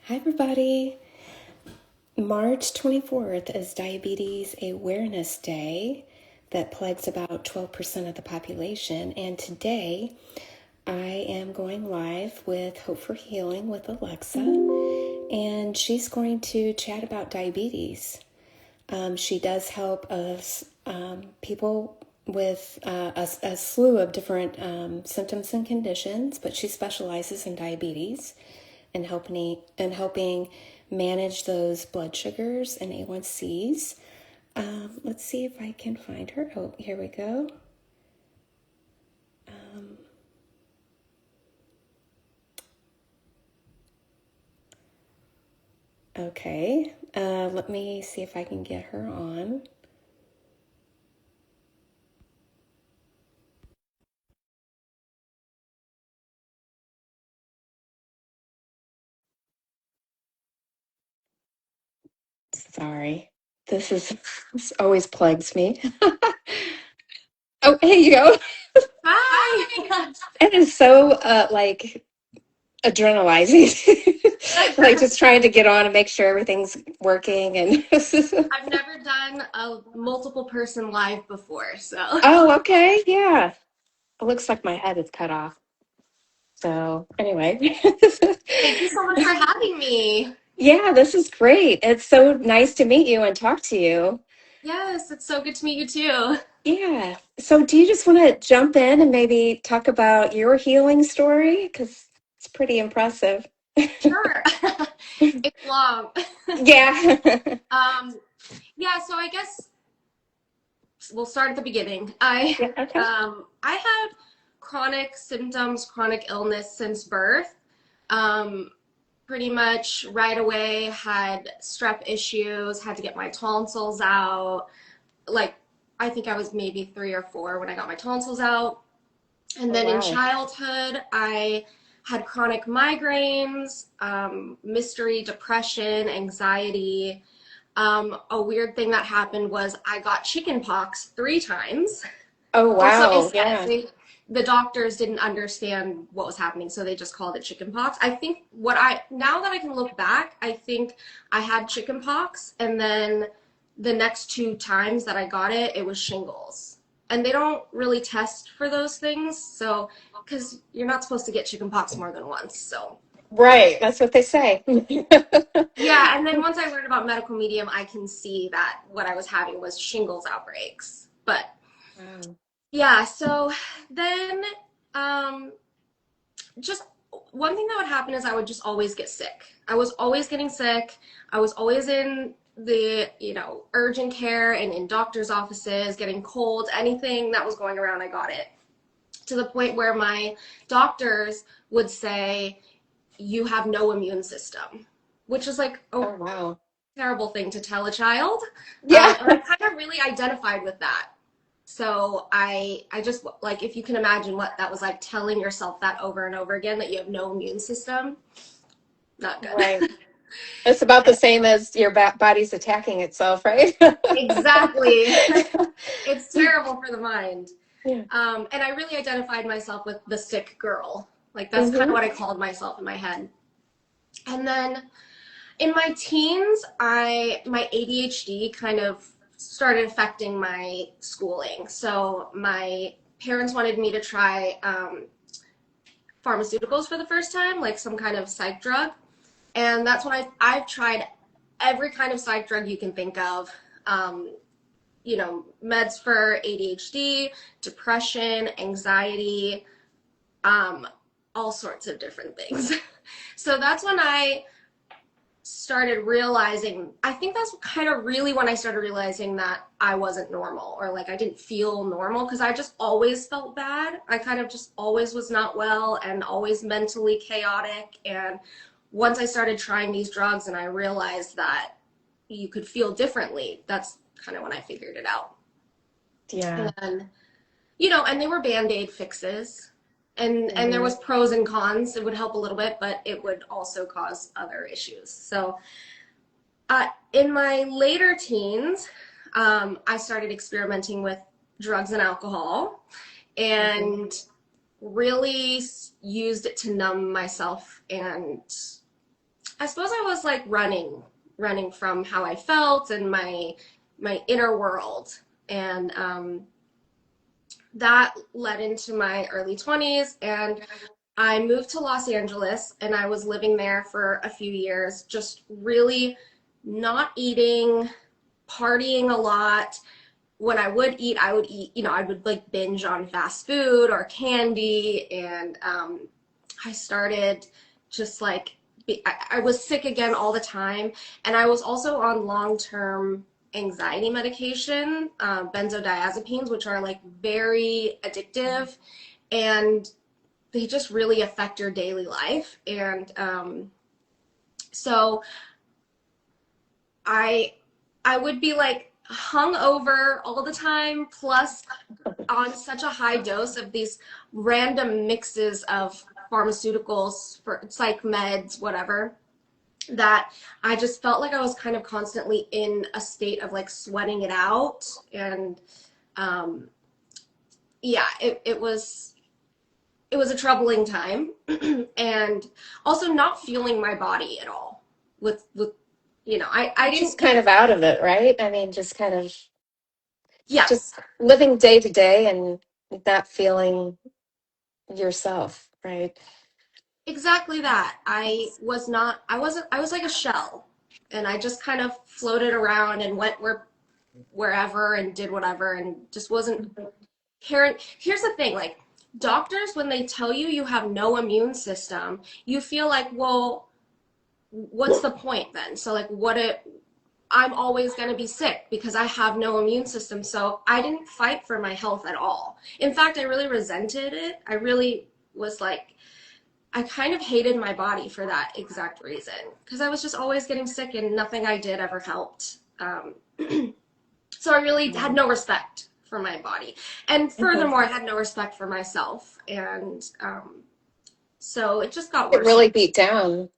Hi, everybody. March 24th is Diabetes Awareness Day that plagues about 12% of the population. And today I am going live with Hope for Healing with Alexa, and she's going to chat about diabetes. She does help us, people with a slew of different symptoms and conditions, but she specializes in diabetes and helping manage those blood sugars and A1Cs. Let's see if I can find her. Oh, here we go. Okay, let me see if I can get her on. Sorry, this always plagues me. Oh, here you go. Hi. It is so adrenalizing. Like just trying to get on and make sure everything's working and I've never done a multiple person live before, so Oh, okay. Yeah. It looks like my head is cut off. So, anyway. thank you so much for having me. Yeah, this is great. It's so nice to meet you and talk to you. Yes, it's so good to meet you too. Yeah. So, do you just want to jump in and maybe talk about your healing story? Because it's pretty impressive. Sure. It's long. Yeah. Um, yeah, so I guess we'll start at the beginning. I Yeah, okay. I had chronic symptoms, chronic illness since birth. Um, Pretty much right away had strep issues, had to get my tonsils out. Like I think I was maybe 3 or 4 when I got my tonsils out. And Oh, then in wow. childhood, I had chronic migraines, mystery depression, anxiety. A weird thing that happened was I got chicken pox 3 times. Oh, Or so they wow. said. Yeah. The doctors didn't understand what was happening, so they just called it chicken pox. I think now that I can look back, I think I had chicken pox, and then the next 2 times that I got it, it was shingles. And they don't really test for those things, so because you're not supposed to get chicken pox more than once. So Right. That's what they say. yeah, and then once I learned about medical medium, I can see that what I was having was shingles outbreaks. But Wow. yeah, so then um, just one thing that would happen is I would just always get sick. I was always getting sick. I was always in the, urgent care and in doctor's offices, getting colds, anything that was going around, I got it. To the point where my doctors would say, "You have no immune system," which is like a Oh, wow. terrible thing to tell a child. Yeah. And I kind of really identified with that. So I just like, if you can imagine what that was like, telling yourself that over and over again, that you have no immune system, not good. Right. It's about the same as your body's attacking itself, right? Exactly. It's terrible for the mind. Yeah. And I really identified myself with the sick girl. Like that's kind of Hmm. what I called myself in my head. And then in my teens, my ADHD kind of started affecting my schooling. So my parents wanted me to try pharmaceuticals for the first time, like some kind of psych drug. And that's when I've tried every kind of psych drug you can think of. Um, Meds for ADHD, depression, anxiety, um, all sorts of different things. So that's when I started realizing, I think that's kind of really when I started realizing that I wasn't normal, or like I didn't feel normal, because I just always felt bad. I kind of just always was not well and always mentally chaotic. And once I started trying these drugs and I realized that you could feel differently, that's kind of when I figured it out. Yeah. And and they were band-aid fixes. And there Mhm. was pros and cons. It would help a little bit, but it would also cause other issues. So in my later teens, I started experimenting with drugs and alcohol, Mhm. and really used it to numb myself and I suppose I was like running from how I felt and my inner world. And that led into my early 20s, and I moved to Los Angeles, and I was living there for a few years, just really not eating, partying a lot. When I would eat, I would like binge on fast food or candy. And I started just like, I was sick again all the time. And I was also on long-term anxiety medication, benzodiazepines, which are like very addictive, and they just really affect your daily life. And so I I would be like hung over all the time, plus on such a high dose of these random mixes of pharmaceuticals for psych meds, whatever, that I just felt like I was kind of constantly in a state of like sweating it out. And um, yeah, it was a troubling time. And also not feeling my body at all with I didn't. Just kind of out of it, right? I mean, just kind of Yes, just living day to day and not feeling yourself, right? exactly that. I was not, I was like a shell, and I just kind of floated around and went wherever and did whatever and just wasn't caring. Here's the thing, like doctors, when they tell you you have no immune system, you feel like, well, what's the point then? So like I'm always going to be sick because I have no immune system. So I didn't fight for my health at all. In fact, I really resented it. I really was like, I kind of hated my body for that exact reason because I was just always getting sick and nothing I did ever helped. So I really had no respect for my body. And Mhm. furthermore, I had no respect for myself. And so it just got It worse. really beat down.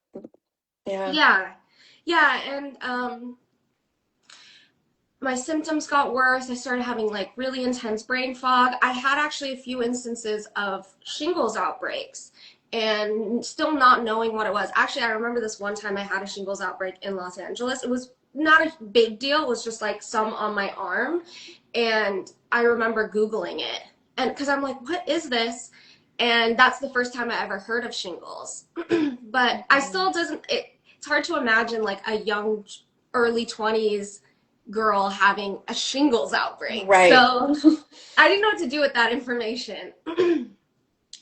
Yeah. Yeah. Yeah. And my symptoms got worse. I started having like really intense brain fog. I had actually a few instances of shingles outbreaks and still not knowing what it was. Actually, I remember this one time I had a shingles outbreak in Los Angeles. It was not a big deal. It was just like some on my arm. And I remember Googling it. And because I'm like, what is this? And that's the first time I ever heard of shingles. But I still doesn't, it's hard to imagine like a young, early 20s girl having a shingles outbreak. Right. So I didn't know what to do with that information.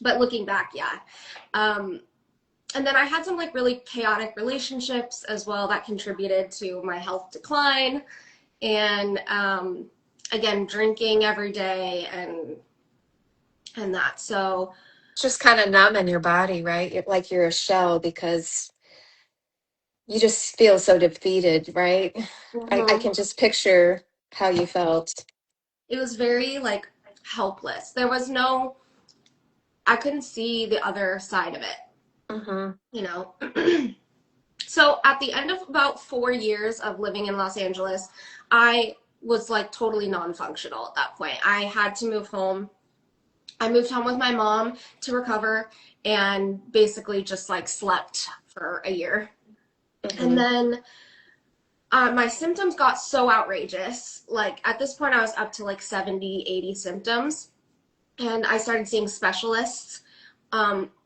But looking back, yeah. Um, and then I had some like really chaotic relationships as well that contributed to my health decline. And again, drinking every day and that. So Just kind of numb in your body, right? Like you're a shell because you just feel so defeated, right? I mhm. can just picture how you felt. It was very like helpless. There was no, I couldn't see the other side of it, Hmm. you know. So at the end of about 4 years of living in Los Angeles, I was like totally non-functional at that point. I had to move home. I moved home with my mom to recover and basically just like slept for a year. And Hmm. then my symptoms got so outrageous. Like at this point, I was up to like 70, 80 symptoms. And I started seeing specialists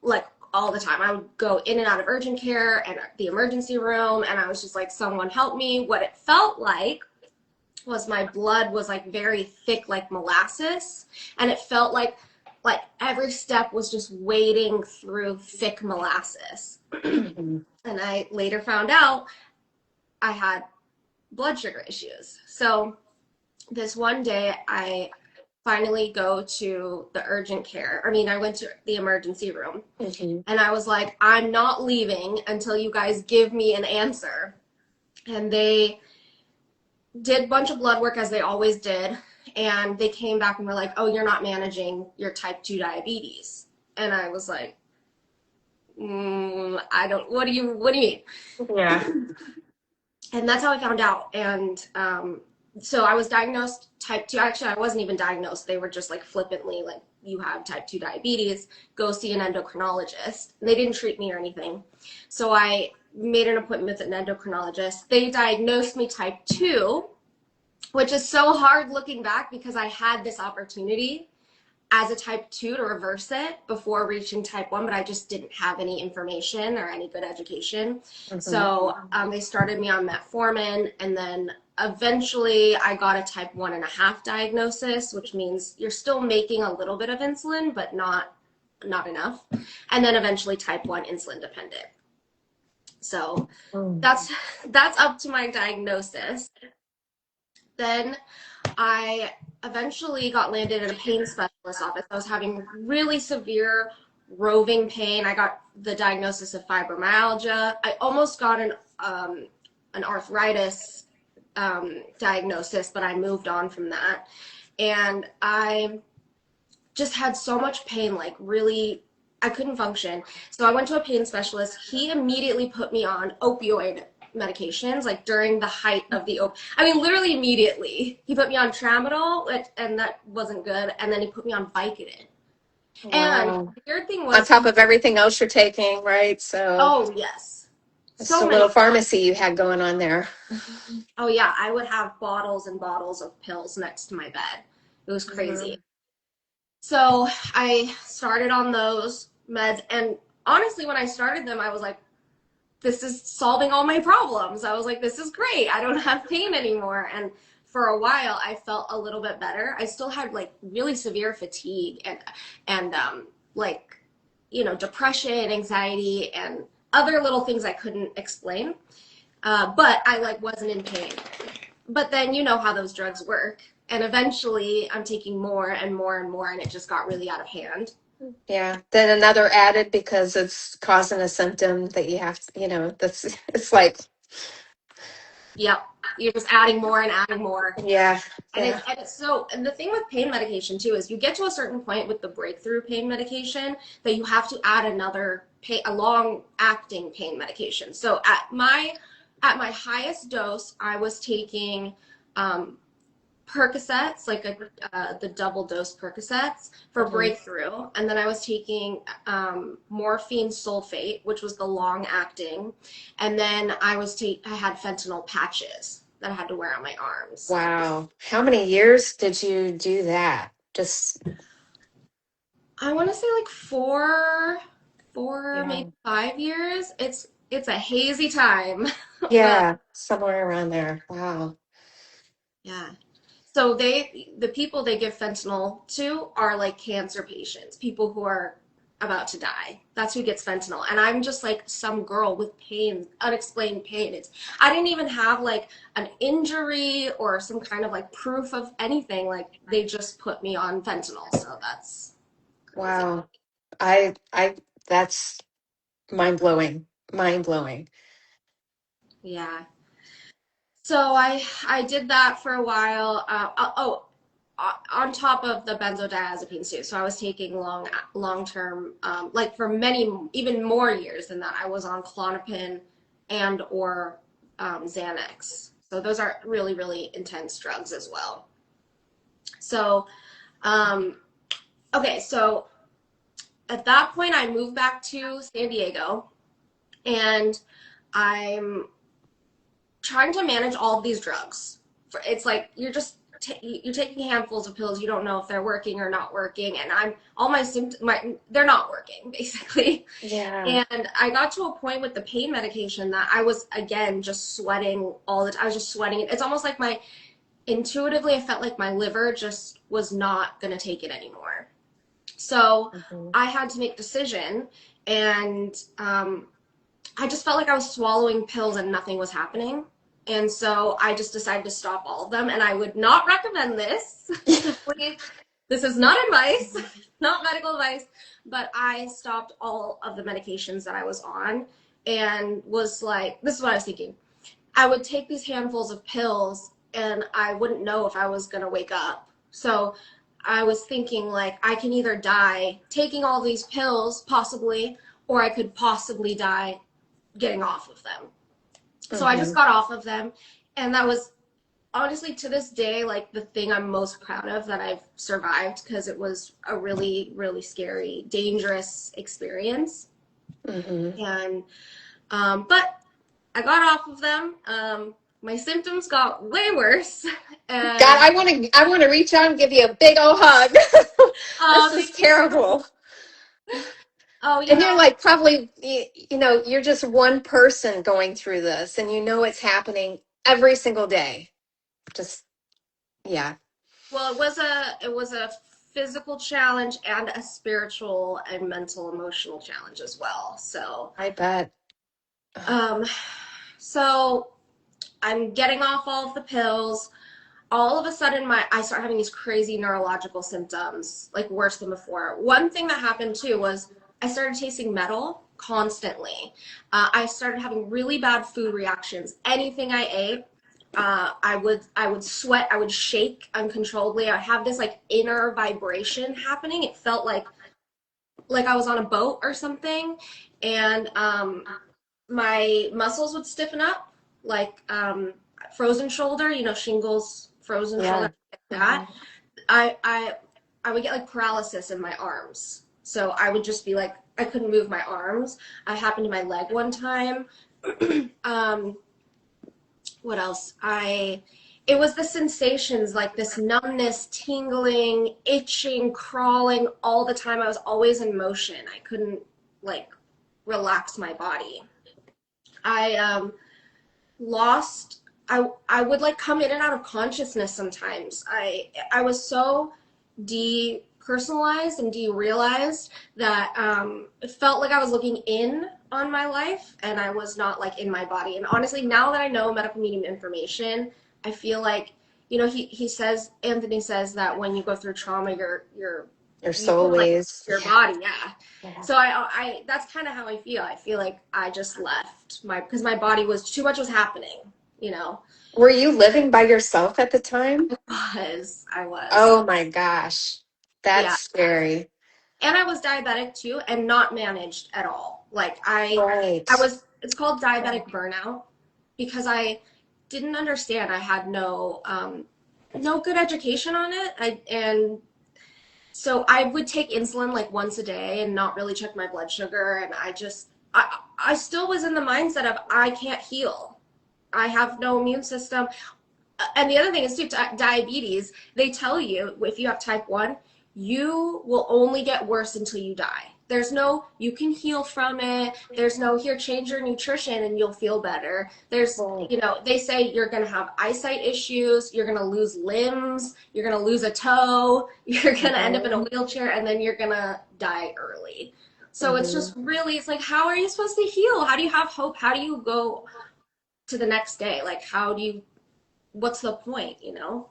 like all the time. I would go in and out of urgent care and the emergency room, and I was just like, someone help me. What it felt like was my blood was like very thick, like molasses, and it felt like every step was just wading through thick molasses. Hmm. And I later found out I had blood sugar issues. So this one day, I finally go to the urgent care. I mean, I went to the emergency room, Hmm. and I was like, I'm not leaving until you guys give me an answer. And they did a bunch of blood work as they always did. And they came back and were like, oh, you're not managing your type 2 diabetes. And I was like, I don't, what do you Yeah. mean? And that's how I found out. And so I was diagnosed type 2. Actually, I wasn't even diagnosed. They were just like flippantly like, you have type 2 diabetes, go see an endocrinologist. And they didn't treat me or anything. So I made an appointment with an endocrinologist. They diagnosed me type 2, which is so hard looking back because I had this opportunity as a type 2 to reverse it before reaching type 1, but I just didn't have any information or any good education. Mm-hmm. So they started me on metformin, and then eventually I got a type 1.5 diagnosis, which means you're still making a little bit of insulin, but not enough. And then eventually type 1 insulin dependent. So Mm. that's up to my diagnosis. Then I eventually got landed in a pain specialist office. I was having really severe roving pain. I got the diagnosis of fibromyalgia. I almost got an arthritis diagnosis, but I moved on from that. And I just had so much pain, like really, I couldn't function. So I went to a pain specialist. He immediately put me on opioid medications, like during the height of I mean, literally immediately. He put me on tramadol, and that wasn't good. And then he put me on Vicodin. And Wow. the weird thing On was, top of everything else you're taking, right? So oh, yes, it's just so a many. little pharmacy you had going on there. Oh, yeah, I would have bottles and bottles of pills next to my bed. It was crazy. Mhm. So I started on those meds. And honestly, when I started them, I was like, this is solving all my problems. I was like, this is great. I don't have pain anymore. And for a while, I felt a little bit better. I still had like really severe fatigue and like, depression, anxiety, and other little things I couldn't explain. But I like wasn't in pain. But then you know how those drugs work. And eventually I'm taking more and more and more, and it just got really out of hand. Yeah. Then another added because it's causing a symptom that you have to, that's it's like, Yep. You're just adding more and adding more. yeah, And yeah. and the thing with pain medication too is you get to a certain point with the breakthrough pain medication that you have to add a long acting pain medication. So at my highest dose, I was taking um, Percocets, like the double dose Percocets for Mhm. breakthrough, and then I was taking morphine sulfate, which was the long acting, and then I had fentanyl patches that I had to wear on my arms. Wow. How many years did you do that? Just, I want to say like four, yeah. maybe 5 years. It's a hazy time, but Yeah, somewhere around there. Wow. yeah. So the people they give fentanyl to are like cancer patients, people who are about to die. That's who gets fentanyl. And I'm just like some girl with pain, unexplained pain. I didn't even have like an injury or some kind of like proof of anything. Like they just put me on fentanyl. So that's crazy. Wow. I that's mind blowing. Mind blowing. Yeah. So I did that for a while. On top of the benzodiazepines too. So I was taking long term, like for many even more years than that. I was on Klonopin and or Xanax. So those are really really intense drugs as well. So um, okay, so at that point I moved back to San Diego, and I'm trying to manage all of these drugs. It's like you're taking handfuls of pills. You don't know if they're working or not working, and I'm all my symptoms. They're not working basically. Yeah. And I got to a point with the pain medication that I was again just sweating all the time. I was just sweating. It's almost like my intuitively I felt like my liver just was not going to take it anymore. So Mhm. I had to make a decision, and I just felt like I was swallowing pills and nothing was happening. And so I just decided to stop all of them. And I would not recommend this. So please, this is not advice, not medical advice, but I stopped all of the medications that I was on and was like, this is what I was thinking. I would take these handfuls of pills and I wouldn't know if I was going to wake up. So I was thinking, like, I can either die taking all these pills, possibly, or I could possibly die getting off of them. So I just Mhm. got off of them, and that was honestly to this day like the thing I'm most proud of that I've survived, because it was a really really scary, dangerous experience. Mhm. And but I got off of them. My symptoms got way worse, God, and I want to reach out and give you a big old hug. This oh, is thank you. terrible. Oh, And you're like probably you're just one person going through this and you know it's happening every single day. Just yeah, well, it was a physical challenge and a spiritual and mental emotional challenge as well. I bet. Ugh, Um, so I'm getting off all of the pills. All of a sudden I start having these crazy neurological symptoms, like worse than before. One thing that happened too was I started tasting metal constantly. I started having really bad food reactions. Anything I ate, I would sweat, I would shake uncontrollably. I have this like inner vibration happening. It felt like I was on a boat or something, and my muscles would stiffen up, like frozen shoulder, shingles, frozen shoulder, yeah. like Hmm. that. I I I would get like paralysis in my arms. So I would just be like I couldn't move my arms. I happened to my leg one time. um, what else? I It was the sensations like this numbness, tingling, itching, crawling all the time. I was always in motion. I couldn't like relax my body. I lost I would like come in and out of consciousness sometimes. I was so depersonalized and derealized that it felt like I was looking in on my life and I was not like in my body. And honestly, now that I know medical medium information, I feel like he says Anthony says that when you go through trauma, Your you soul can't like leaves. your Yeah. body, yeah. Yeah. So I that's kind of how I feel. I feel like I just left my because my body was too much was happening. You know, Were you living by yourself at the time? I was, Oh my gosh. That's yeah. scary. And I was diabetic too, and not managed at all. Like I Right. was. It's called diabetic burnout because I didn't understand. I had no good education on it. And so I would take insulin like once a day and not really check my blood sugar, and I still was in the mindset of I can't heal. I have no immune system. And the other thing is too, diabetes. They tell you if you have type 1, you will only get worse until you die. There's no you can heal from it. There's no here change your nutrition and you'll feel better. There's Right. they say you're going to have eyesight issues, you're going to lose limbs, you're going to lose a toe, you're going to end up in a Hmm. wheelchair, and then you're going to die early. So it's Hmm. just really, it's like, how are you supposed to heal? How do you have hope? How do you go to the next day? Like, what's the point, you know?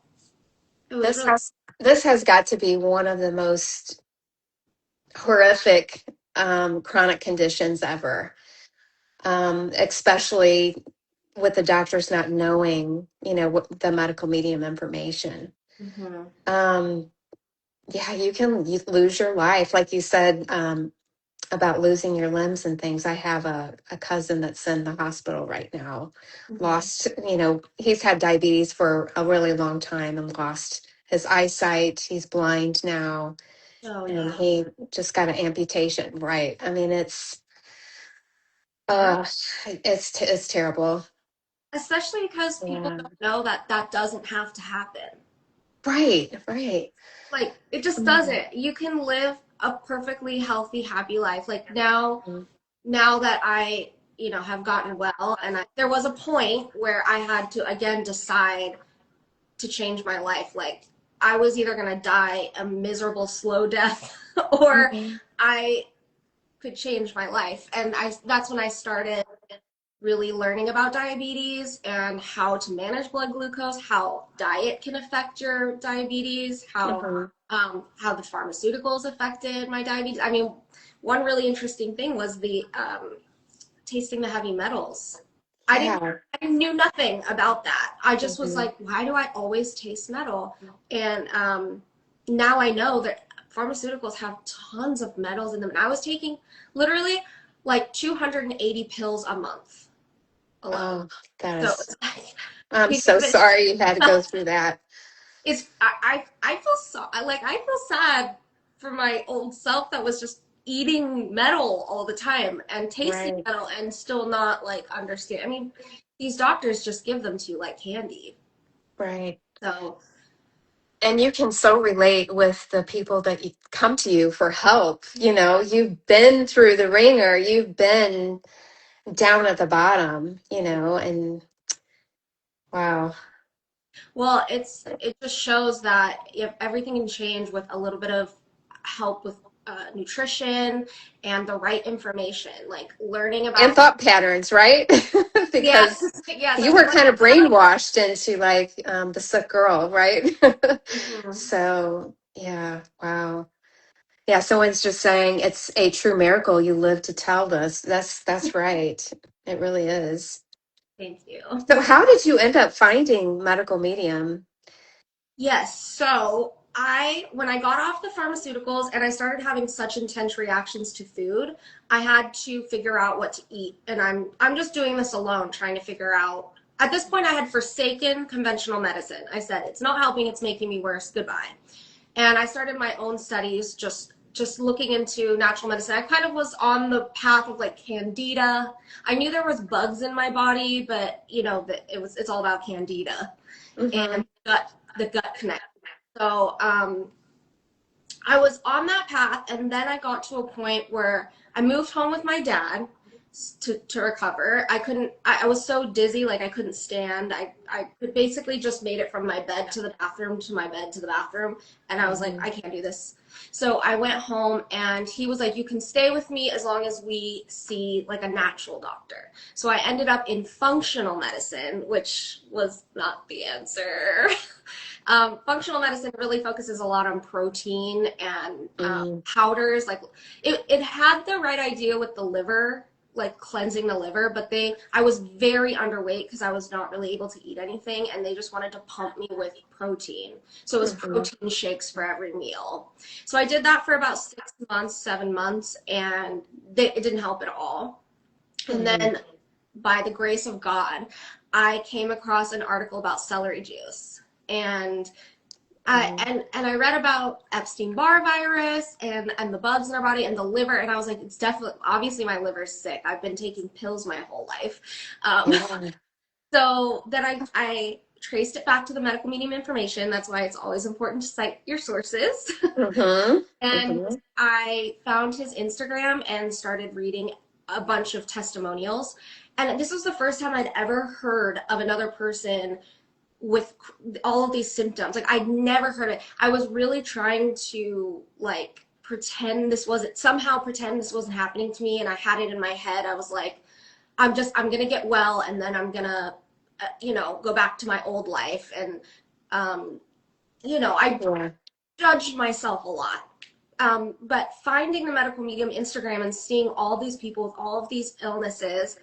It was This really, has this has got to be one of the most horrific chronic conditions ever, especially with the doctors not knowing, what the medical medium information. hmm Um, yeah, you lose your life, like you said, about losing your limbs and things. I have a cousin that's in the hospital right now. hmm Lost, he's had diabetes for a really long time and lost his eyesight. He's blind now, oh and yeah, he just got an amputation. Right. I mean, terrible. uh, it's terrible. Especially because people Yeah. don't know that that doesn't have to happen. Right. Right. Like, it just Mhm. doesn't. You can live a perfectly healthy, happy life. Like now that I, have gotten well, and there was a point where I had to again decide to change my life. Like, I was either gonna die a miserable, slow death, or Mhm. I could change my life. And that's when I started really learning about diabetes and how to manage blood glucose, how diet can affect your diabetes, Mhm. how the pharmaceuticals affected my diabetes. I mean, one really interesting thing was the tasting the heavy metals. I didn't Yeah. I knew nothing about that. I just was Mhm. like, why do I always taste metal? And now I know that pharmaceuticals have tons of metals in them. And I was taking literally like 280 pills a month alone. Oh, that So is. it's like, I'm think of so it. sorry you had to go through that. I feel so like I feel sad for my old self that was just eating metal all the time and tasting Right, metal and still not like understand. I mean, these doctors just give them to you like candy. right. So, And you can so relate with the people that you come to you for help. You know, you've been through the ringer, you've been down at the bottom, you know, and wow. well, it just shows that if everything can change with a little bit of help with nutrition and the right information, like learning And about, thought patterns, right? yeah, Because yes, you I'm were learning kind of about. brainwashed into like the sick girl, right? Mhm. So, yeah, wow. Yeah, someone's just saying it's a true miracle you live to tell this. That's right. It really is. Thank you. So how did you end up finding medical medium? Yes. So when I got off the pharmaceuticals and I started having such intense reactions to food, I had to figure out what to eat. And I'm just doing this alone, trying to figure out. At this point, I had forsaken conventional medicine. I said, it's not helping, it's making me worse. Goodbye. And I started my own studies, just looking into natural medicine. I kind of was on the path of like candida. I knew there was bugs in my body, but you know, that it's all about candida Mm-hmm. and the gut connect. So I was on that path, and then I got to a point where I moved home with my dad to recover. I was so dizzy, like I couldn't stand. I could basically just made it from my bed to the bathroom to my bed to the bathroom, and I was like, Mm-hmm. I can't do this. So I went home, and he was like, you can stay with me as long as we see like a natural doctor. So I ended up in functional medicine, which was not the answer. Functional medicine really focuses a lot on protein and Mm-hmm. powders. Like it had the right idea with the liver, like cleansing the liver, but I was very underweight because I was not really able to eat anything, and they just wanted to pump me with protein. So it was Mm-hmm. protein shakes for every meal. So I did that for about 6 months, 7 months, and it didn't help at all. And Mm-hmm. then by the grace of God, I came across an article about celery juice. And and I read about Epstein-Barr virus and the bugs in our body and the liver, and I was like, it's definitely obviously my liver's sick. I've been taking pills my whole life. Um, Yeah. so then I traced it back to the medical medium information. That's why it's always important to cite your sources. Mm-hmm. And Mm-hmm. I found his Instagram and started reading a bunch of testimonials. And this was the first time I'd ever heard of another person with all of these symptoms. Like I'd never heard it. I was really trying to like pretend this wasn't happening to me, and I had it in my head. I was like, I'm gonna get well, and then I'm gonna go back to my old life. And um, I Yeah. judged myself a lot. But finding the medical medium Instagram and seeing all these people with all of these illnesses,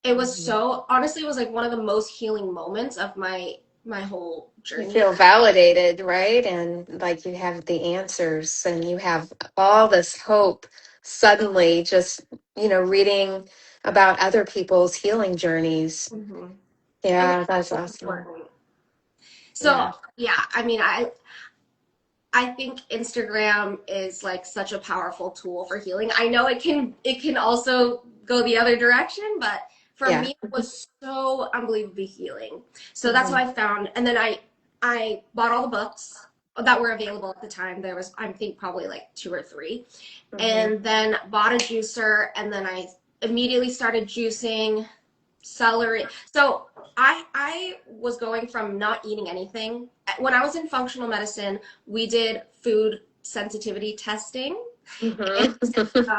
it was Mm-hmm. so honestly, it was like one of the most healing moments of my whole You journey. feel validated, right? And like you have the answers and you have all this hope suddenly just, reading about other people's healing journeys. Mm-hmm. It was Yeah, that's so awesome. important. So Yeah. yeah, I mean, I think Instagram is like such a powerful tool for healing. I know it can also go the other direction, but for Yeah. me it was so unbelievably healing. So that's what Hmm. I found. And then I bought all the books that were available at the time. There was, I think, probably like two or three. Hmm. And then bought a juicer, and then I immediately started juicing celery. So I was going from not eating anything. When I was in functional medicine, we did food sensitivity testing, and Hmm.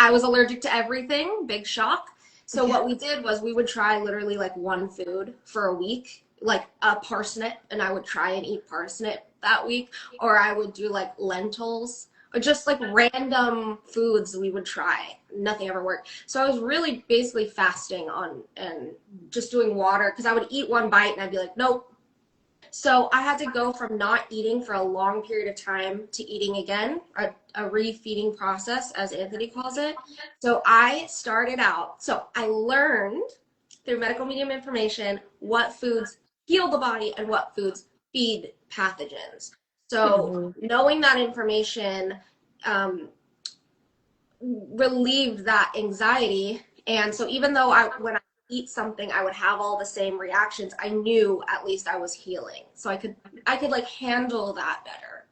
I was allergic to everything. Big shock. So Yeah. what we did was we would try literally like one food for a week, like a parsnip, and I would try and eat parsnip that week, or I would do like lentils or just like random foods we would try. Nothing ever worked. So I was really basically fasting on and just doing water because I would eat one bite and I'd be like, nope. So I had to go from not eating for a long period of time to eating again, a refeeding process, as Anthony calls it. So I started out, so I learned through medical medium information what foods heal the body and what foods feed pathogens. So Hmm. knowing that information, um, relieved that anxiety. And so even though when I eat something, I would have all the same reactions, I knew at least I was healing. So I could like handle that better.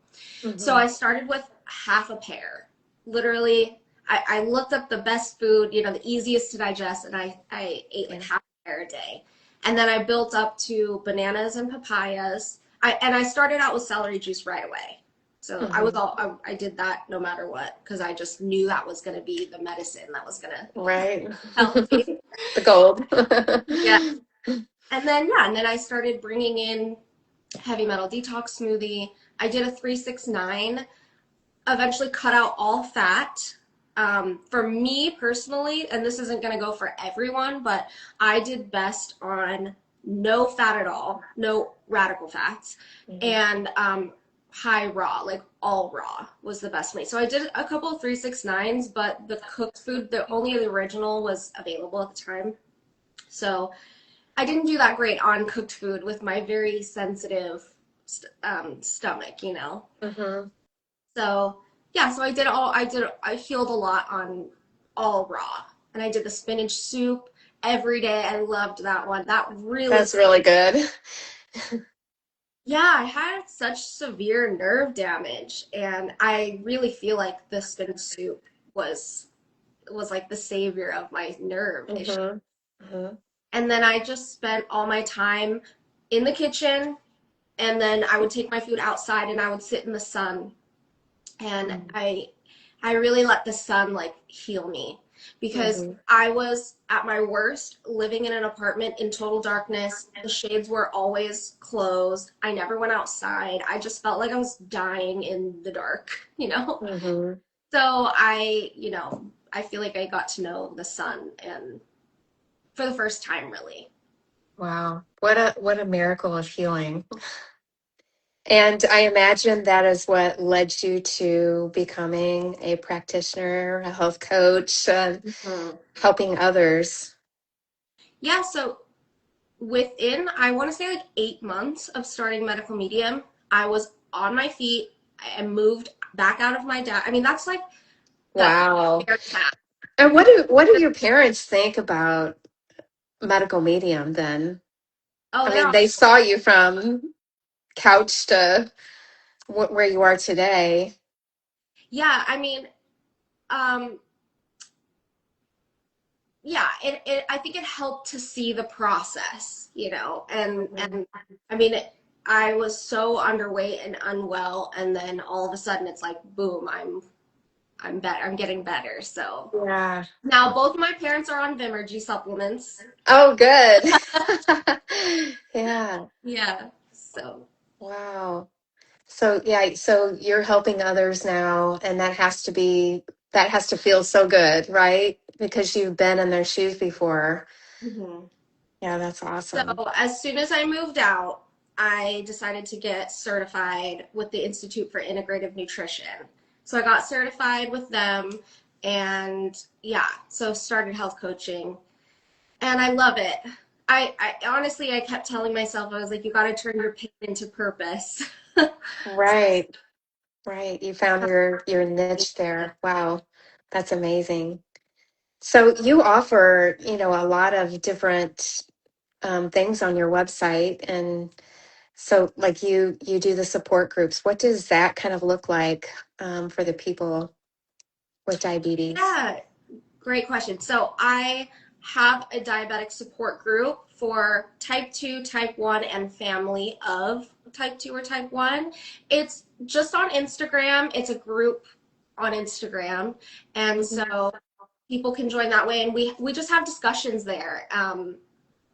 So Hmm. I started with half a pear. Literally, I looked up the best food, the easiest to digest, and I ate like Yeah. half a pear a day. And then I built up to bananas and papayas. I started out with celery juice right away. So Hmm. I did that no matter what because I just knew that was going to be the medicine that was going to Right. help me. The gold. Yeah. And then I started bringing in heavy metal detox smoothie. I did a 369, eventually cut out all fat. For me personally, and this isn't going to go for everyone, but I did best on no fat at all, no radical fats, Mhm. and high raw, like all raw was the best for me. So I did a couple of 369s, but the cooked food, the original was available at the time. So I didn't do that great on cooked food with my very sensitive stomach. Mhm. So yeah, so I healed a lot on all raw. And I did the spinach soup every day. I loved that one. That really, That's really good. yeah, I had such severe nerve damage, and I really feel like the spinach soup was like the savior of my nerve issue. Mhm. Mhm. And then I just spent all my time in the kitchen, and then I would take my food outside and I would sit in the sun, and I really let the sun like heal me because Mhm. I was at my worst living in an apartment in total darkness. The shades were always closed. I never went outside. I just felt like I was dying in the dark, you know? Mhm. So I feel like I got to know the sun and for the first time really. Wow. What a miracle of healing. And I imagine that is what led you to becoming a practitioner, a health coach, Hmm. helping others. Yeah, so within I want to say like 8 months of starting medical medium, I was on my feet and moved back out of my dad. I mean, that's like the Wow. bare tap. And what do your parents think about medical medium then? Oh, I they're mean, all, they saw you from couch to where you are today. yeah. I mean, um, yeah. I think it helped to see the process, Mhm. and I mean, I was so underweight and unwell, and then all of a sudden, it's like, boom, I'm better. I'm getting better. So Yeah. now both my parents are on Vimergy supplements. Oh, good. Yeah. Yeah. So. Wow. So yeah, so you're helping others now, and that has to feel so good, right? Because you've been in their shoes before. Mhm. Yeah, that's So awesome. as soon as I moved out, I decided to get certified with the Institute for Integrative Nutrition. So I got certified with them and yeah, so started health coaching and I love it. I honestly I kept telling myself I was like you got to turn your pain into purpose. Right, right. You found your niche there. Wow, that's amazing. So you offer, a lot of different things on your website, and so like you do the support groups. What does that kind of look like for the people with diabetes? Yeah, great question. So I have a diabetic support group for type 2, type 1, and family of type 2 or type 1. It's just on Instagram. It's a group on Instagram. And Mhm. so people can join that way. And we just have discussions there.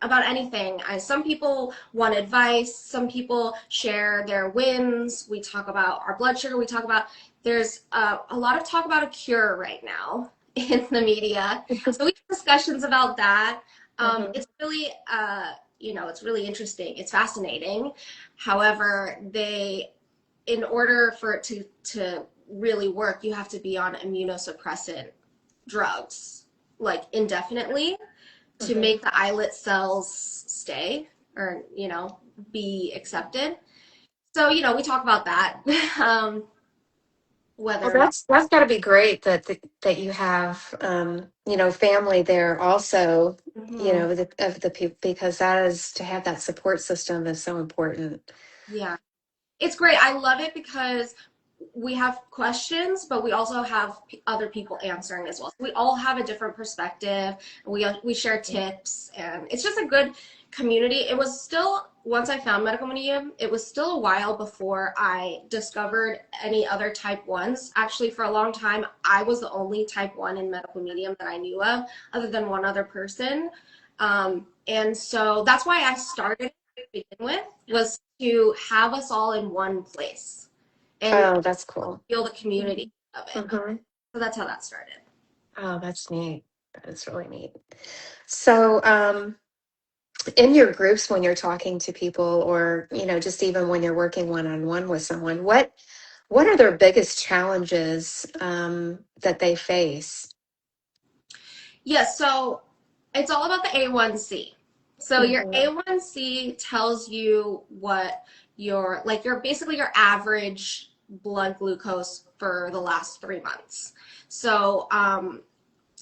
About anything. Some people want advice. Some people share their wins. We talk about our blood sugar. There's a lot of talk about a cure right now in the media. So we have discussions about that. Mhm. It's really, it's really interesting. It's fascinating. However, in order for it to really work, you have to be on immunosuppressant drugs like indefinitely to Mhm. make the islet cells stay or be accepted. So we talk about that. um, Well, whether or not. that's got to be great that that you have family there also, Mhm. of the people, because that is, to have that support system is so important. Yeah. It's great. I love it because we have questions, but we also have other people answering as well. So we all have a different perspective, and we share tips, and it's just a good community. It was still, once I found Medical Medium, it was still a while before I discovered any other type ones. Actually, for a long time, I was the only type one in Medical Medium that I knew of, other than one other person. And so that's why I started to begin with, was to have us all in one place and Oh, that's cool. feel the community of it. Hmm. So that's how that started. Oh, that's neat. That's really neat. So, in your groups, when you're talking to people, or just even when you're working one-on-one with someone, what are their biggest challenges that they face? Yeah, so it's all about the A1C. So your Hmm. A1C tells you what your basically your average blood glucose for the last 3 months. So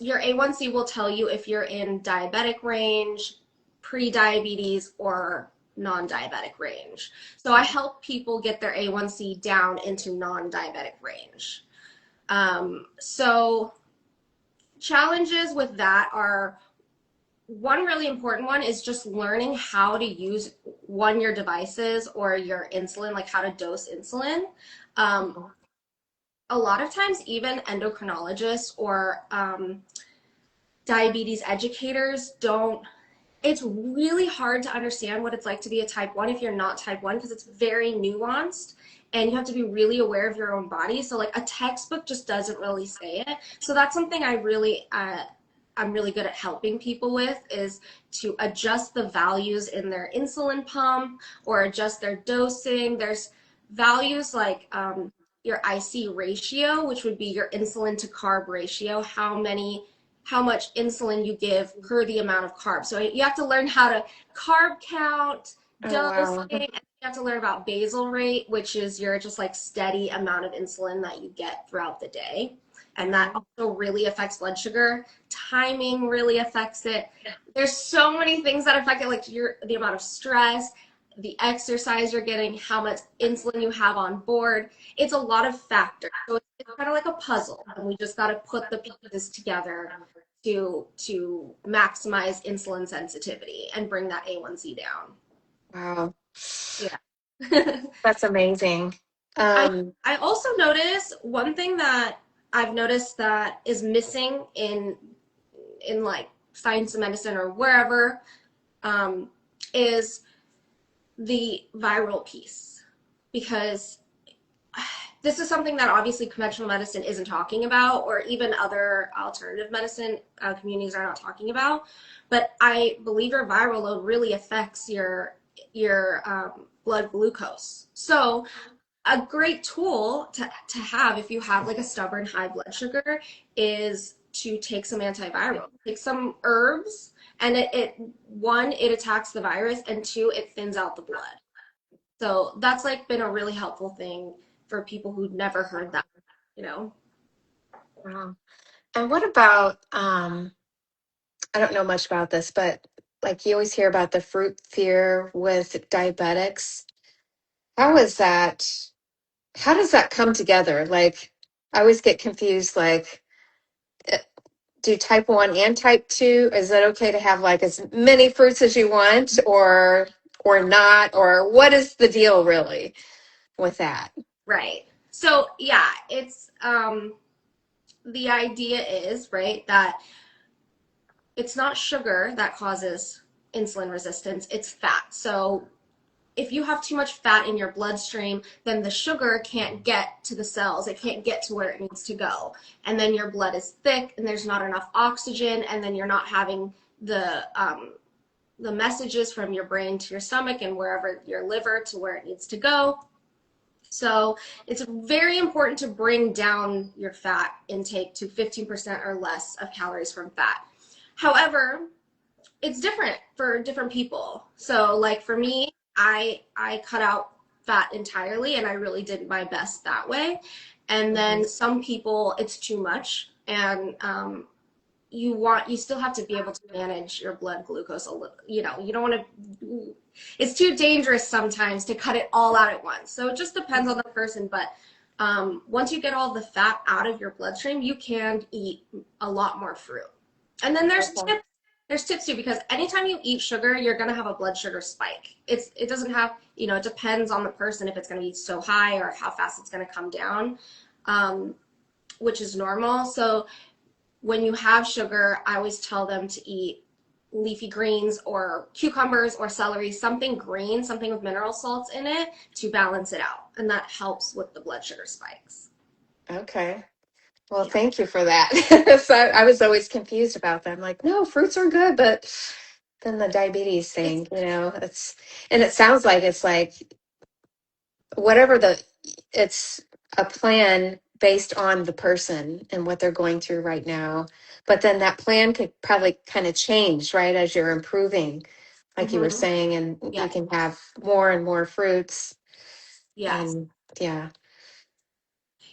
your A1C will tell you if you're in diabetic range, pre-diabetes, or non-diabetic range. So I help people get their A1C down into non-diabetic range. So challenges with that are, one really important one is just learning how to use your devices or your insulin, like how to dose insulin. Um, a lot of times, even endocrinologists or diabetes educators don't, it's really hard to understand what it's like to be a type 1 if you're not type 1, because it's very nuanced and you have to be really aware of your own body. So like a textbook just doesn't really say it. So that's something I'm really good at helping people with, is to adjust the values in their insulin pump or adjust their dosing. There's values like your IC ratio, which would be your insulin to carb ratio, how much insulin you give per the amount of carbs. So you have to learn how to carb count, Oh, dosing, wow. and you have to learn about basal rate, which is your just like steady amount of insulin that you get throughout the day. And that also really affects blood sugar. Timing really affects it. There's so many things that affect it, like the amount of stress, the exercise you're getting, how much insulin you have on board. It's a lot of factors. So it's kind of like a puzzle, and we just got to put the pieces together to maximize insulin sensitivity and bring that A1C down. Wow. Yeah. That's amazing. I Um, I also notice one thing that I've noticed that is missing in like science and medicine or wherever, um, is the viral piece, because this is something that obviously conventional medicine isn't talking about, or even other alternative medicine communities are not talking about. But I believe your viral load really affects your blood glucose. So a great tool to have if you have like a stubborn high blood sugar is to take some antiviral, take some herbs, and it one, it attacks the virus, and two, it thins out the blood. So that's like been a really helpful thing for people who'd never heard that, you know? wow. And what about, I don't know much about this, but like you always hear about the fruit fear with diabetics. How is that? How does that come together? Like, I always get confused, like, uh, do type 1 and type 2, is it okay to have like as many fruits as you want, or not? Or what is the deal really with that? Right. So yeah, it's the idea is, right, that it's not sugar that causes insulin resistance, it's fat. So if you have too much fat in your bloodstream, then the sugar can't get to the cells. It can't get to where it needs to go. And then your blood is thick and there's not enough oxygen, and then you're not having the messages from your brain to your stomach and wherever your liver to where it needs to go. So it's very important to bring down your fat intake to 15% or less of calories from fat. However, it's different for different people. So like for me, I cut out fat entirely, and I really did my best that way. And Mhm. then some people it's too much, and you still have to be able to manage your blood glucose a little. You don't want to. It's too dangerous sometimes to cut it all out at once. So it just depends on the person. But once you get all the fat out of your bloodstream, you can eat a lot more fruit. And then there's Okay. tips. There's tips too, because anytime you eat sugar, you're gonna have a blood sugar spike. It doesn't have, it depends on the person if it's gonna be so high or how fast it's gonna come down, um, which is normal. So when you have sugar, I always tell them to eat leafy greens or cucumbers or celery, something green, something with mineral salts in it to balance it out. And that helps with the blood sugar spikes. Okay. Well, Yeah. thank you for that. So I was always confused about that. I'm like, no, fruits are good, but then the diabetes It's thing, and it sounds like it's like whatever it's a plan based on the person and what they're going through right now. But then that plan could probably kind of change, right, as you're improving, like you were mm-hmm. saying, and you Yeah. can have more and more fruits. Yes. And yeah.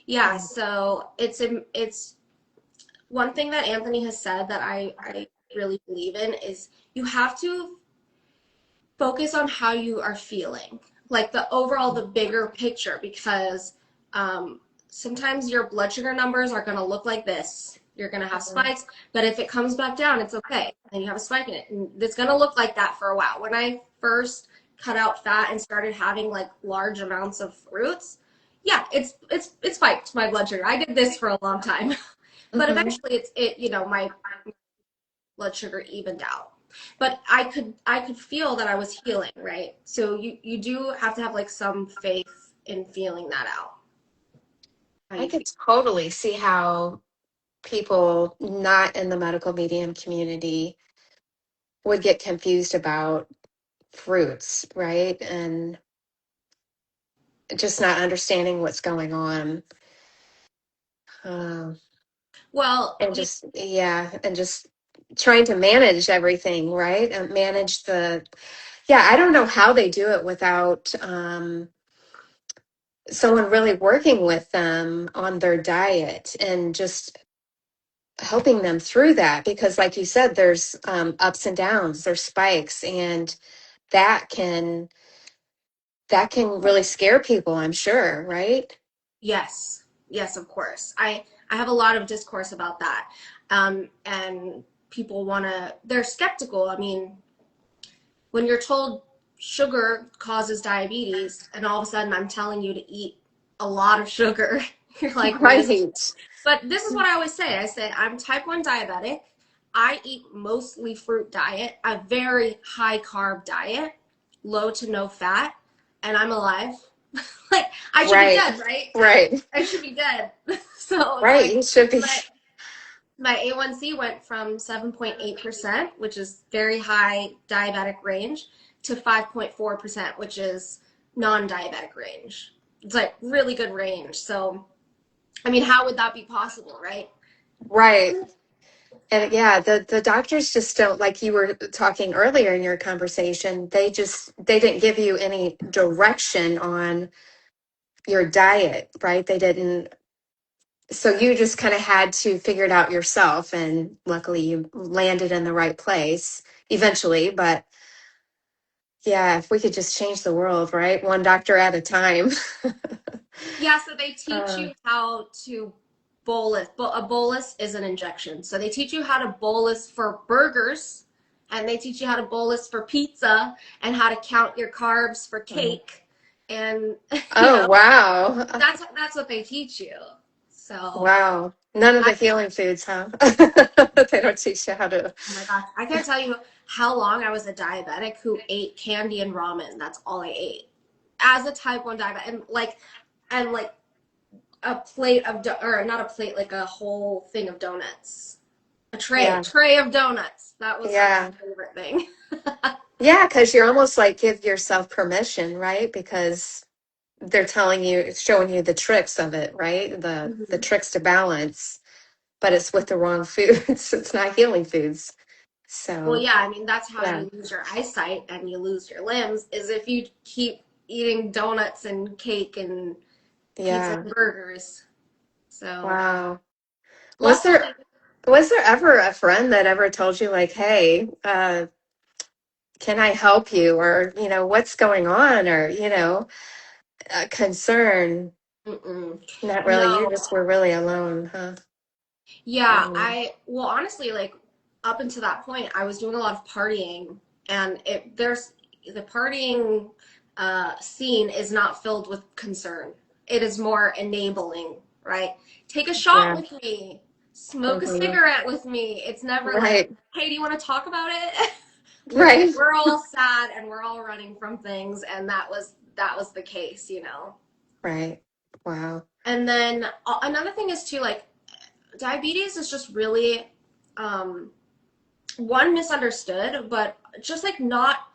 Yeah. So it's one thing that Anthony has said that I really believe in is you have to focus on how you are feeling, like the overall, the bigger picture, because sometimes your blood sugar numbers are going to look like this. You're going to have Mhm. spikes, but if it comes back down, it's okay. And you have a spike in it. And it's going to look like that for a while. When I first cut out fat and started having like large amounts of fruits, yeah, it's spiked my blood sugar. I did this for a long time. But Mhm. eventually my blood sugar evened out. But I could feel that I was healing, right? So you do have to have like some faith in feeling that out. How I you feel. could totally see how people not in the medical medium community would get confused about fruits, right? And just not understanding what's going on. Um, Well, and just, yeah, and just trying to manage everything, right? And manage yeah, I don't know how they do it without someone really working with them on their diet and just helping them through that. Because, like you said, there's ups and downs, there's spikes, and that can that can really scare people, I'm sure, right? yes, yes, of course. I have a lot of discourse about that, and people they're skeptical. I mean, when you're told sugar causes diabetes, and all of a sudden I'm telling you to eat a lot of sugar, you're like, really? Right. But this is what I always say. I say I'm type 1 diabetic. I eat mostly fruit diet, a very high carb diet, low to no fat, and I'm alive. Like I should be Right. dead, right? Right. I should be dead. So it's Right. like You should be. my my A1C went from 7.8%, which is very high diabetic range, to 5.4%, which is non-diabetic range. It's like really good range. So I mean, how would that be possible, right? Right. And yeah, the doctors just don't, like you were talking earlier in your conversation, they didn't give you any direction on your diet, right? They didn't, so you just kind of had to figure it out yourself, and luckily you landed in the right place eventually. But yeah, if we could just change the world, right? One doctor at a time. Yeah, so they teach uh, you how to bolus. A bolus is an injection. So they teach you how to bolus for burgers, and they teach you how to bolus for pizza, and how to count your carbs for cake. And you oh know, wow. that's what they teach you. So Wow. None of I the healing foods, huh? They don't teach you how to. oh my gosh, I can't tell you how long I was a diabetic who ate candy and ramen. That's all I ate. As a type 1 diabetic, and like a plate of or not a plate, like a whole thing of donuts, a Yeah. tray of donuts. That was like Yeah. my favorite thing. Yeah, because you're almost like give yourself permission, right? Because they're telling you, it's showing you the tricks of it, right? The Mhm. tricks to balance, but it's with the wrong foods. It's not healing foods. Well, So yeah, I mean that's how yeah. you lose your eyesight and you lose your limbs, is if you keep eating donuts and cake and pizza Yeah. and burgers. So Wow. Was there luckily, was there ever a friend that ever told you like, hey, can I help you? Or, what's going on? Or, a concern. mm-mm. Not really. You No. just were really alone, huh? Yeah, Mm, well, honestly, like up until that point, I was doing a lot of partying, and there's the partying scene is not filled with concern. It is more enabling, right? Take a shot yeah. with me, smoke a Hmm. cigarette with me. It's never like, Right. hey, do you want to talk about it? Because Right. we're all sad and we're all running from things, and that was the case, you know. Right. Wow. And then another thing is too, like diabetes is just really um, one misunderstood, but just like not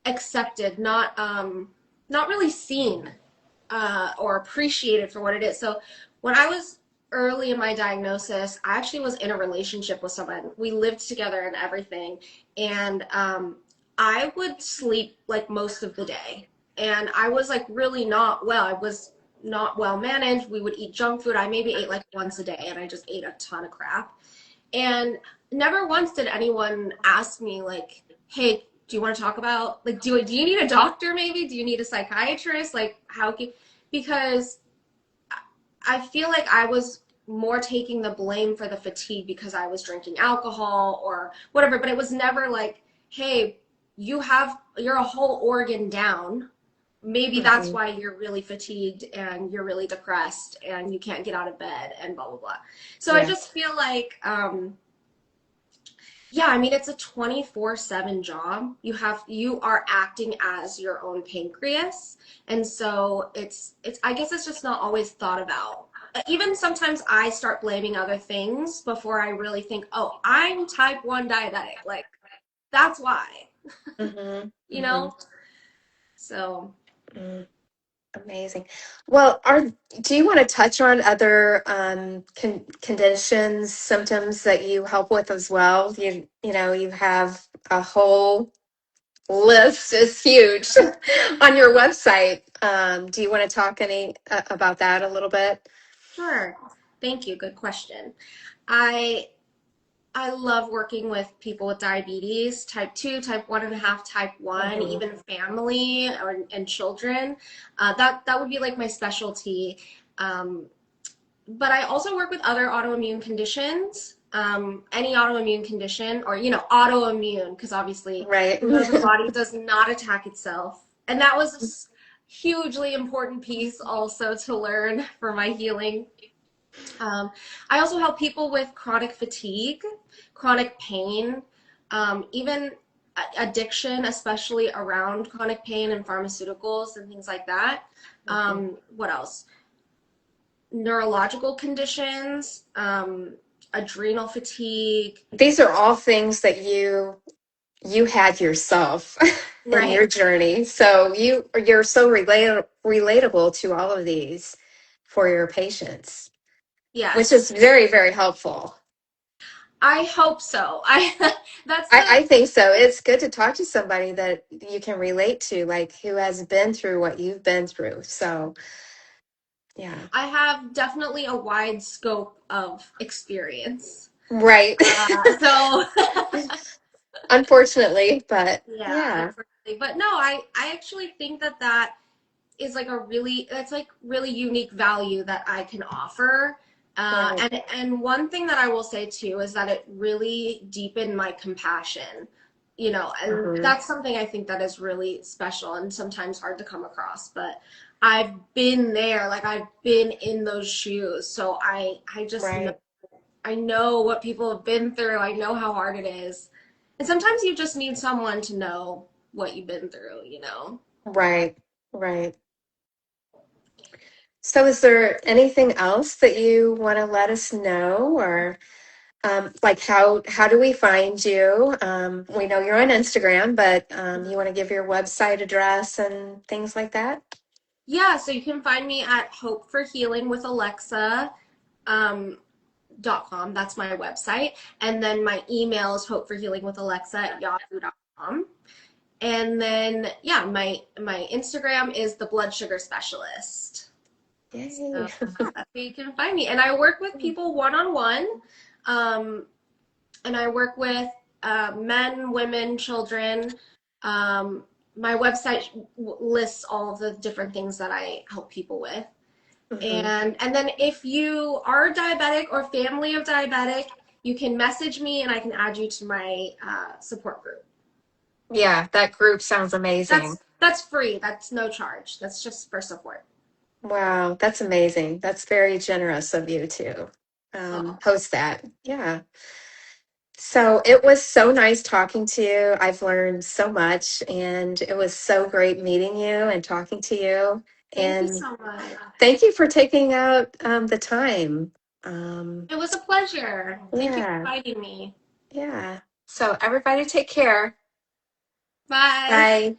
accepted, not really seen or appreciated for what it is. So when I was early in my diagnosis, I actually was in a relationship with someone. We lived together and everything, and I would sleep like most of the day, and I was like really not well. I was not well managed. We would eat junk food. I maybe ate like once a day, and I just ate a ton of crap. And never once did anyone ask me like, "Hey, do you want to talk about like do you need a doctor maybe? Do you need a psychiatrist? Like how can?" Because I feel like I was more taking the blame for the fatigue because I was drinking alcohol or whatever, but it was never like, "Hey, you're a whole organ down. Maybe that's Hmm. why you're really fatigued and you're really depressed and you can't get out of bed and blah blah blah." So I Yeah. just feel like yeah, I mean it's a 24/7 job. You are acting as your own pancreas. And so it's I guess it's just not always thought about. Even sometimes I start blaming other things before I really think, "Oh, I'm type 1 diabetic." Like that's why, Hmm. you Hmm. know? So, Mm, amazing. Well, do you want to touch on other conditions, symptoms that you help with as well? You have a whole list is huge on your website. Do you want to talk about that a little bit? sure. Thank you. Good question. I I love working with people with diabetes, type 2, type 1.5, type 1, Hmm. even family and children. That would be like my specialty. Um, but I also work with other autoimmune conditions. Any autoimmune condition, or autoimmune, because obviously Right. the body does not attack itself, and that was a hugely important piece also to learn for my healing. um, I also help people with chronic fatigue, chronic pain, even addiction, especially around chronic pain and pharmaceuticals and things like that. Mhm. What else? Neurological conditions, adrenal fatigue. These are all things that you had yourself in Right. your journey. So you're so relatable to all of these for your patients, which is Yes. very, very helpful. I hope so. I that's I the think so. It's good to talk to somebody that you can relate to, like who has been through what you've been through. So, yeah. I have definitely a wide scope of experience. Right. So Unfortunately, but yeah, yeah. unfortunately. But no, I actually think that is like that's like really unique value that I can offer. Right. And one thing that I will say too is that it really deepened my compassion, and Hmm. that's something I think that is really special and sometimes hard to come across. But I've been there, like I've been in those shoes, so I just know Right. I know what people have been through. I know how hard it is. And sometimes you just need someone to know what you've been through, you know? Right. Right. So, is there anything else that you want to let us know, or like how do we find you? We know you're on Instagram, but you want to give your website address and things like that? Yeah, so you can find me at Hope for Healing with Alexa. Um, .com. That's my website. And then my email is hopeforhealingwithalexa at yahoo.com. And then yeah, my Instagram is the blood sugar specialist. Yay. So that's where you can find me. And I work with people one-on-one. Um, and I work with men, women, children. Um, my website lists all of the different things that I help people with. Hmm. And then if you are diabetic or family of diabetic, you can message me and I can add you to my support group. Yeah, that group sounds amazing. That's free. That's no charge. That's just for support. Wow, that's amazing. That's very generous of you to Oh, host that. Yeah. So it was so nice talking to you. I've learned so much, and it was so great meeting you and talking to you. thank you And so much. thank you for taking out the time. Um, It was a pleasure. Thank you for yeah, inviting me. yeah. So everybody take care. Bye. Bye.